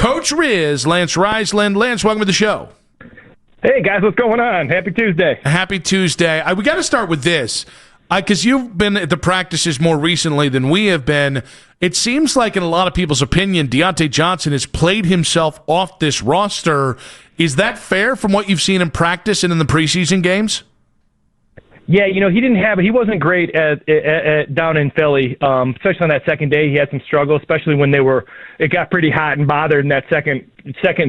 Coach Riz, Lance Reisland. Lance, welcome to the show. Hey, guys, what's going on? Happy Tuesday. Happy Tuesday. We got to start with this, because you've been at the practices more recently than we have been. It seems like, in a lot of people's opinion, Diontae Johnson has played himself off this roster. Is that fair from what you've seen in practice and in the preseason games? Yeah, he wasn't great down in Philly, especially on that second day. He had some struggle, especially when it got pretty hot and bothered in that second,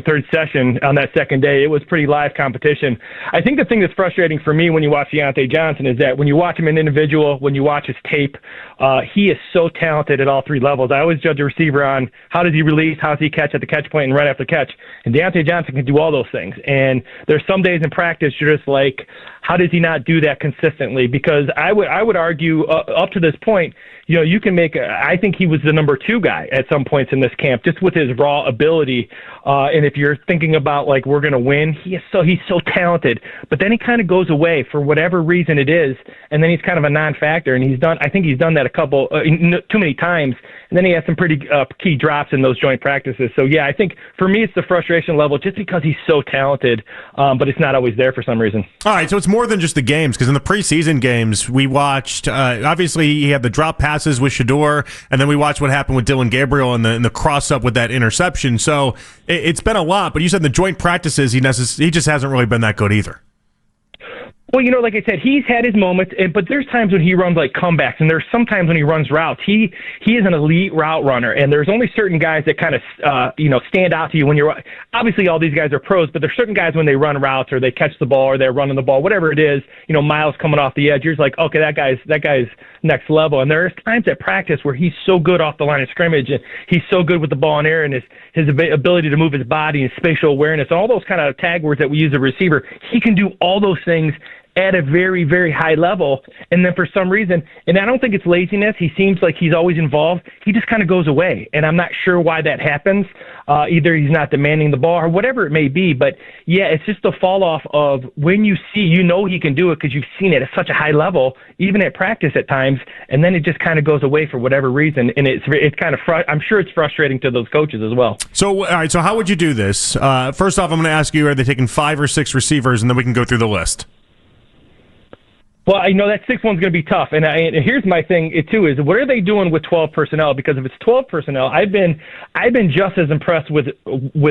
third session on that second day. It was pretty live competition. I think the thing that's frustrating for me when you watch Diontae Johnson is that when you watch him an individual, when you watch his tape, he is so talented at all three levels. I always judge a receiver on how does he release, how does he catch at the catch point and right after catch. And Diontae Johnson can do all those things. And there's some days in practice you're just like, how does he not do that consistently? Because I would argue up to this point, you can I think he was the number 2 guy at some points in this camp, just with his raw ability. And if you're thinking about like we're going to win, he's so talented. But then he kind of goes away for whatever reason it is, and then he's kind of a non-factor. And I think he's done that a couple too many times. And then he has some pretty key drops in those joint practices. So yeah, I think for me it's the frustration level, just because he's so talented, but it's not always there for some reason. All right, so it's more than just the games, because in the preseason games we watched. Obviously, he had the drop passes with Shedeur, and then we watched what happened with Dillon Gabriel and the cross up with that interception. So it's been a lot. But you said the joint practices, he just hasn't really been that good either. Well, like I said, he's had his moments, but there's times when he runs like comebacks, and there's sometimes when he runs routes. He is an elite route runner, and there's only certain guys that kind of stand out to you when you're. Obviously, all these guys are pros, but there's certain guys when they run routes or they catch the ball or they're running the ball, whatever it is. Miles coming off the edge, you're just like, okay, that guy's next level. And there's times at practice where he's so good off the line of scrimmage, and he's so good with the ball in air, and his ability to move his body and spatial awareness, all those kind of tag words that we use as a receiver. He can do all those things at a very, very high level. And then for some reason, and I don't think it's laziness, he seems like he's always involved, he just kind of goes away. And I'm not sure why that happens. Either he's not demanding the ball or whatever it may be. But yeah, it's just the fall off of when you see, he can do it because you've seen it at such a high level, even at practice at times, and then it just kind of goes away for whatever reason. And it's kind of, I'm sure it's frustrating to those coaches as well. So, all right, so how would you do this? First off, I'm going to ask you, are they taking 5 or 6 receivers, and then we can go through the list? Well, that 6th one's going to be tough. And here's my thing, too, is what are they doing with 12 personnel? Because if it's 12 personnel, I've been just as impressed with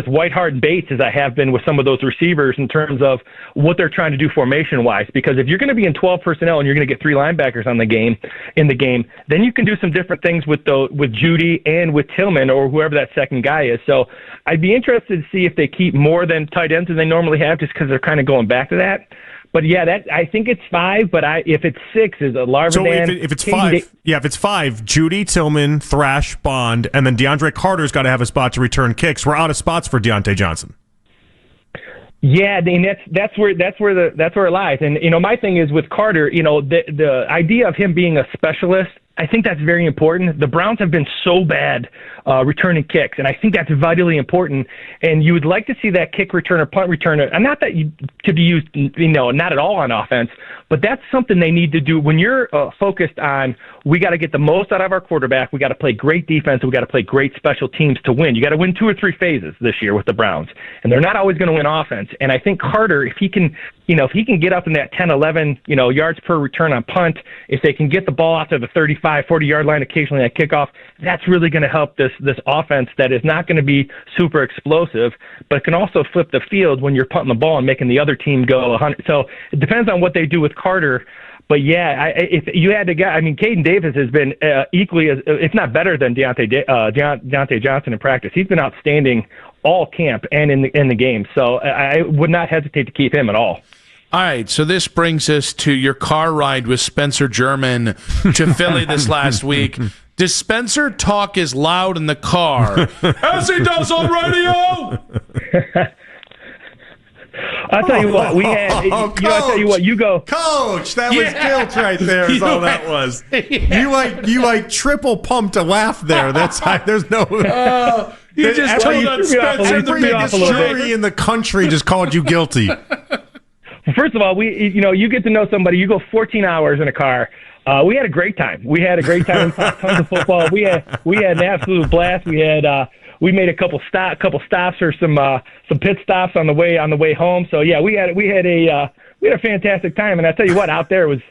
Whitehart and Bates as I have been with some of those receivers in terms of what they're trying to do formation-wise. Because if you're going to be in 12 personnel and you're going to get 3 linebackers in the game, then you can do some different things with Judy and with Tillman or whoever that second guy is. So I'd be interested to see if they keep more than tight ends than they normally have, just because they're kind of going back to that. But yeah, I think it's 5. But if it's 6, is a Larvadan. So if it's 5, if it's 5, Judy, Tillman, Thrash, Bond, and then DeAndre Carter's got to have a spot to return kicks. We're out of spots for Diontae Johnson. Yeah, I mean, that's where it lies. And my thing is with Carter, the idea of him being a specialist, I think that's very important. The Browns have been so bad returning kicks, and I think that's vitally important. And you would like to see that kick returner, punt returner, and not that to be used, not at all on offense, but that's something they need to do when you're focused on. We got to get the most out of our quarterback. We got to play great defense. We got to play great special teams to win. You got to win 2 or 3 phases this year with the Browns, and they're not always going to win offense. And I think Carter, if he can get up in that 10, 11, yards per return on punt, if they can get the ball out to the 35, 40-yard line occasionally at kickoff, that's really going to help this offense that is not going to be super explosive, but can also flip the field when you're punting the ball and making the other team go 100. So it depends on what they do with Carter. But yeah, if you had to guess, Caden Davis has been equally, as, if not better than Diontae Johnson in practice. He's been outstanding all camp and in the game. So I would not hesitate to keep him at all. All right, so this brings us to your car ride with Spencer German to Philly this last week. Does Spencer talk as loud in the car as he does on radio? I'll tell you what, we had. I'll tell you what, you go, Coach. That was guilt right there. Is all that was. Yeah. You triple pumped a laugh there. That's there's no. You just told on Spencer the biggest jury in the country just called you guilty. First of all, you get to know somebody. You go 14 hours in a car. We had a great time. We had a great time. We talked tons of football. We had an absolute blast. We we made a couple stops or some pit stops on the way home. So yeah, we had a fantastic time, and I tell you what, out there it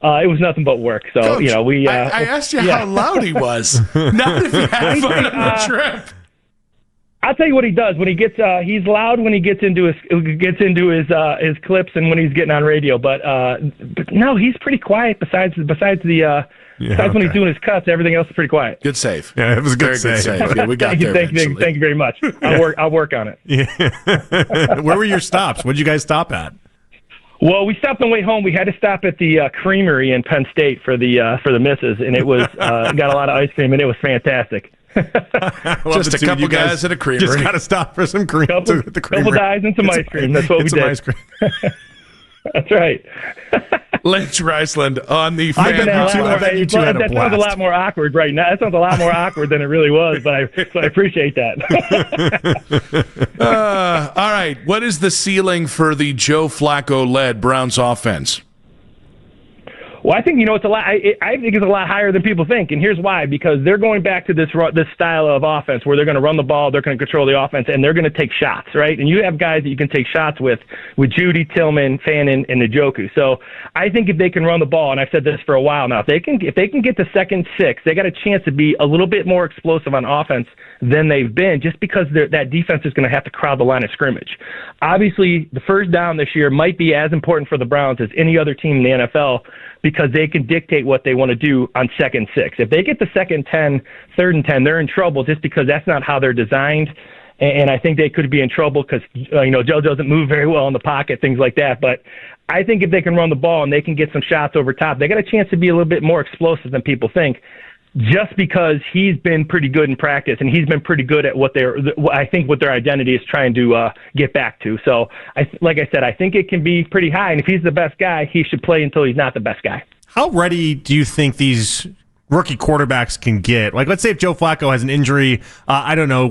was nothing but work. So Coach, I asked you how loud he was. Not if you had fun on the trip. I'll tell you what he does when he gets. He's loud when he gets into his clips and when he's getting on radio. But no, he's pretty quiet. Besides when he's doing his cuts, everything else is pretty quiet. Good save. Yeah, it was a good Very save. good save. Yeah, we got there. Thank you very much. I'll work on it. Yeah. Where were your stops? What did you guys stop at? Well, we stopped on the way home. We had to stop at the Creamery in Penn State for the misses, and it was got a lot of ice cream, and it was fantastic. Just a couple guys at a creamery. Just got to stop for some cream. Couple guys and some ice cream. That's what we did. Ice cream. That's right. Lance Reisland on the I bet fan. you two had a That sounds a lot more awkward right now. That sounds a lot more awkward than it really was, but I appreciate that. All right. What is the ceiling for the Joe Flacco-led Browns offense? Well, I think it's a lot. I think it's a lot higher than people think, and here's why: because they're going back to this style of offense where they're going to run the ball, they're going to control the offense, and they're going to take shots, right? And you have guys that you can take shots with Judy, Tillman, Fannin, and Njoku. So I think if they can run the ball, and I've said this for a while now, if they can get the second six, they got a chance to be a little bit more explosive on offense than they've been, just because that defense is going to have to crowd the line of scrimmage. Obviously, the first down this year might be as important for the Browns as any other team in the NFL, because they can dictate what they want to do on second six. If they get the second 10, third and 10, they're in trouble just because that's not how they're designed. And I think they could be in trouble because, Joe doesn't move very well in the pocket, things like that. But I think if they can run the ball and they can get some shots over top, they got a chance to be a little bit more explosive than people think, just because he's been pretty good in practice and he's been pretty good at what their identity is trying to get back to. So, like I said, I think it can be pretty high. And if he's the best guy, he should play until he's not the best guy. How ready do you think these rookie quarterbacks can get? Like, let's say if Joe Flacco has an injury,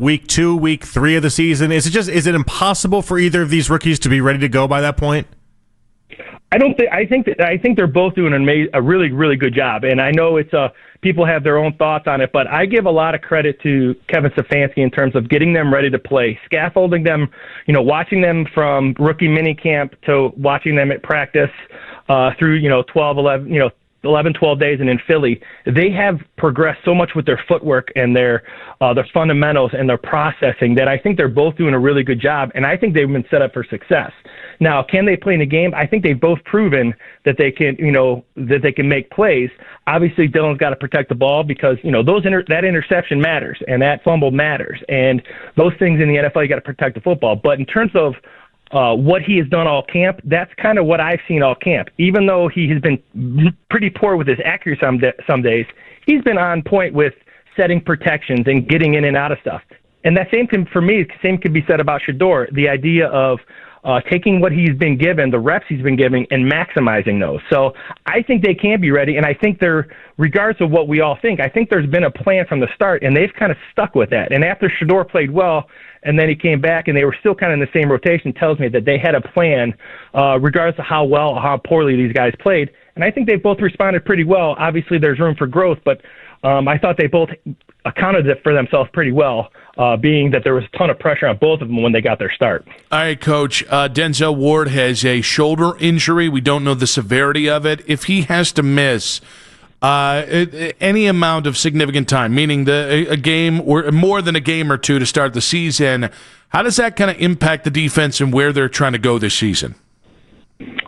week 2, week 3 of the season, is it impossible for either of these rookies to be ready to go by that point? I think they're both doing a really, really good job. And I know people have their own thoughts on it, but I give a lot of credit to Kevin Stefanski in terms of getting them ready to play, scaffolding them, watching them from rookie minicamp to watching them at practice through 11, 12 days and in Philly. They have progressed so much with their footwork and their fundamentals and their processing that I think they're both doing a really good job, and I think they've been set up for success. Now, can they play in a game? I think they've both proven that they can, that they can make plays. Obviously, Dillon's got to protect the ball because, that interception matters and that fumble matters. And those things in the NFL, you got to protect the football. But in terms of what he has done all camp, that's kind of what I've seen all camp. Even though he has been pretty poor with his accuracy some days, he's been on point with setting protections and getting in and out of stuff. And that same could be said about Shedeur, the idea of taking what he's been given, the reps he's been giving, and maximizing those. So I think they can be ready, and I think regardless of what we all think, I think there's been a plan from the start, and they've kind of stuck with that. And after Shedeur played well, and then he came back, and they were still kind of in the same rotation, tells me that they had a plan, regardless of how well or how poorly these guys played. And I think they both responded pretty well. Obviously, there's room for growth, but I thought they both accounted for themselves pretty well, being that there was a ton of pressure on both of them when they got their start. All right, Coach. Denzel Ward has a shoulder injury. We don't know the severity of it. If he has to miss any amount of significant time, meaning a game or more than a game or two to start the season, how does that kind of impact the defense and where they're trying to go this season?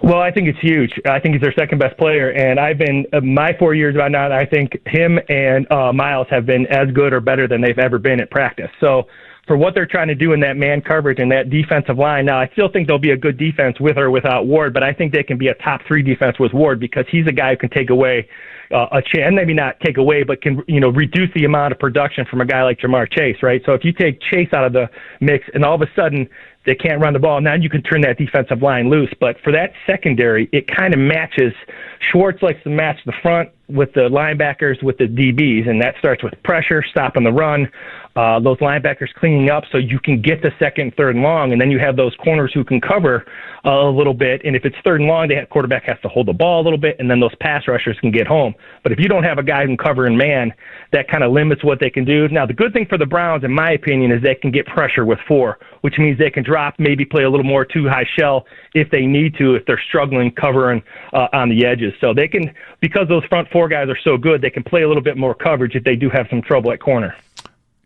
Well, I think it's huge. I think he's their second best player, and I've been my 4 years about now. I think him and Miles have been as good or better than they've ever been at practice. So, for what they're trying to do in that man coverage and that defensive line, now I still think they'll be a good defense with or without Ward, but I think they can be a top 3 defense with Ward because he's a guy who can take away a chance, maybe not take away, but can reduce the amount of production from a guy like Jamar Chase, right? So if you take Chase out of the mix, and all of a sudden They can't run the ball. Now you can turn that defensive line loose. But for that secondary, it kind of matches. Schwartz likes to match the front with the linebackers with the DBs, and that starts with pressure, stopping the run, those linebackers cleaning up so you can get the second, third and long, and then you have those corners who can cover a little bit. And if it's third and long, the quarterback has to hold the ball a little bit, and then those pass rushers can get home. But if you don't have a guy who can cover in man, that kind of limits what they can do. Now, the good thing for the Browns, in my opinion, is they can get pressure with 4, which means they can drop, maybe play a little more too high shell if they need to, if they're struggling covering on the edges. So they can, because those front 4 guys are so good, they can play a little bit more coverage if they do have some trouble at corner.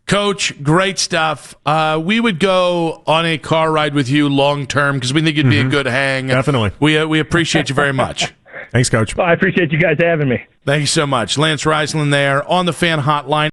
Coach, great stuff. We would go on a car ride with you long term because we think you'd be a good hang. Definitely. We appreciate you very much. Thanks, Coach. Well, I appreciate you guys having me. Thank you so much. Lance Reisland there on the Fan Hotline.